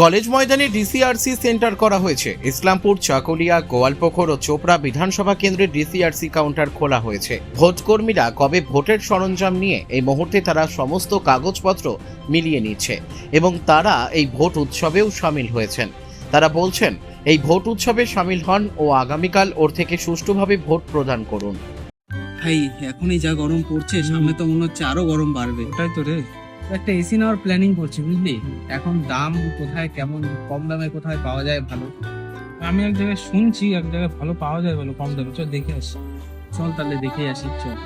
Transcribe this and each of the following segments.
College ময়দানে DCRC centre করা হয়েছে। ইসলামপুর, চাকুলিয়া, গোয়ালপুকুর ও চোপড়া বিধানসভা কেন্দ্রে ডিসিআরসি কাউন্টার খোলা হয়েছে। ভোটকর্মীরা কবে ভোটের সরঞ্জাম নিয়ে এই মুহূর্তে তারা সমস্ত কাগজপত্র মিলিয়ে নিচ্ছে এবং তারা এই ভোট উৎসবেও সামিল হয়েছেন। তারা বলছেন এই ভোট উৎসবে সামিল হন ও আগামীকাল ওর থেকে সুষ্ঠুভাবে ভোট প্রদান করুন। ভাই এখনই যা গরম পড়ছে, সামনে তো মনে হচ্ছে আরো গরম বাড়বে। ওটাই তো রে। একটা এসি নেওয়ার প্ল্যানিং করছি, বুঝলি? এখন দাম কোথায় কেমন, কম দামে কোথায় পাওয়া যায় ভালো। আমি এক জায়গায় শুনছি এক জায়গায় ভালো পাওয়া যায়, ভালো কম দামে। চল দেখে আসি। চল তাহলে দেখে আসি, চল।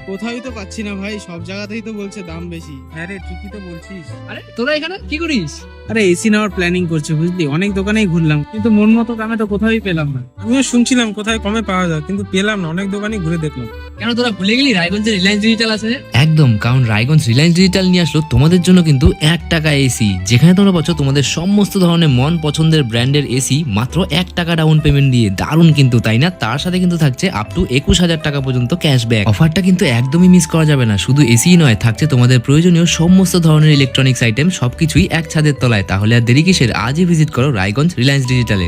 কোথায় তো পাচ্ছি না ভাই, সব জায়গাতেই তো বলছে দাম বেশি। হ্যাঁ রে, ঠিকই তো বলছিস। আরে তোরা এখানে কি করিস? আরে এসি নেওয়ার প্ল্যানিং করছি, বুঝলি? অনেক দোকানেই ঘুরলাম, কিন্তু মন মতো দামে তো কোথাওই পেলাম না। আমিও শুনছিলাম কোথায় কমে পাওয়া যায়, কিন্তু পেলাম না। অনেক দোকানই ঘুরে দেখলাম। কেন তোরা ভুলে গেলি রায়গঞ্জে রিলায়েন্স ডিজিটাল আছে? একদম, কারণ রায়গঞ্জ রিলায়েন্স ডিজিটাল নিয়ে আসলো তোমাদের জন্য কিন্তু 1 টাকা এসি, যেখানে তোমরা পাচ্ছ তোমাদের সমস্ত ধরনের মন পছন্দের ব্র্যান্ডের এসি মাত্র 1 টাকা ডাউন পেমেন্ট দিয়ে। দারুণ কিন্তু, তাই না? তার সাথে কিন্তু থাকছে আপ টু 21,000 টাকা পর্যন্ত ক্যাশব্যাক। অফারটা কিন্তু একদমই মিস করা যাবে না। শুধু এসি নয়, থাকছে তোমাদের প্রয়োজনীয় সমস্ত ধরনের ইলেকট্রনিক্স আইটেম, সবকিছুই এক ছাদের তলায়। তাহলে আর দেরি কিসের? আজই ভিজিট করো রায়গঞ্জ রিলায়েন্স ডিজিটালে।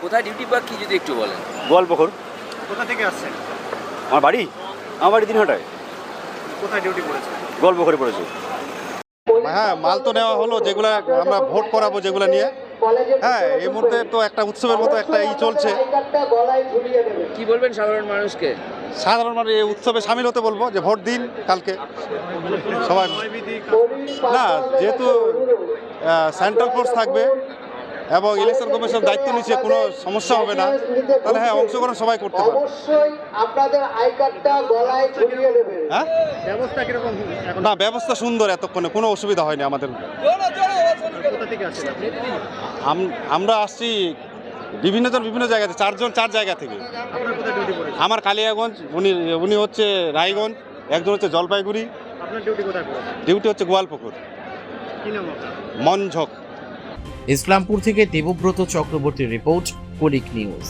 কোথায় ডিউটি বা কি যদি একটু বলেন। গোয়ালপুকুর। কোথা থেকে আসছেন? আমার বাড়ি দিনহাটায়। কোথায় ডিউটি করেছেন? গোয়ালপুকুরে পড়েছি। হ্যাঁ, মাল তো নেওয়া হলো, যেগুলো আমরা ভোট করাবো, যেগুলো নিয়ে। হ্যাঁ, এই মুহূর্তে তো একটা উৎসবের মতো একটা চলছে। কি বলবেন সাধারণ মানুষকে? সাধারণ মানুষ এই উৎসবে সামিল হতে বলবো, যে ভোট দিন কালকে সবাই। না, যেহেতু সেন্ট্রাল ফোর্স থাকবে এবং ইলেকশন কমিশন দায়িত্ব নিচ্ছে, কোনো সমস্যা হবে না। তাহলে হ্যাঁ, অংশগ্রহণ সবাই করতে পারবে। হ্যাঁ, ব্যবস্থা কিরকম? না, ব্যবস্থা সুন্দর, এতক্ষণে কোনো অসুবিধা হয়নি আমাদের। কোথা থেকে আসছেন আপনি? আমরা আসছি বিভিন্ন জায়গা থেকে, চার জায়গা থেকে। আপনার কোথায় ডিউটি করেছেন? আমার কালিয়াগঞ্জ, উনি হচ্ছে রায়গঞ্জ, একজন হচ্ছে জলপাইগুড়ি। আপনার ডিউটি কোথায় করেছেন? ডিউটি হচ্ছে গোয়ালপুকুর। কি নাম আপনার? মনঝক। ইসলামপুর থেকে দেবব্রত চক্রবর্তীর রিপোর্ট, কলিক নিউজ।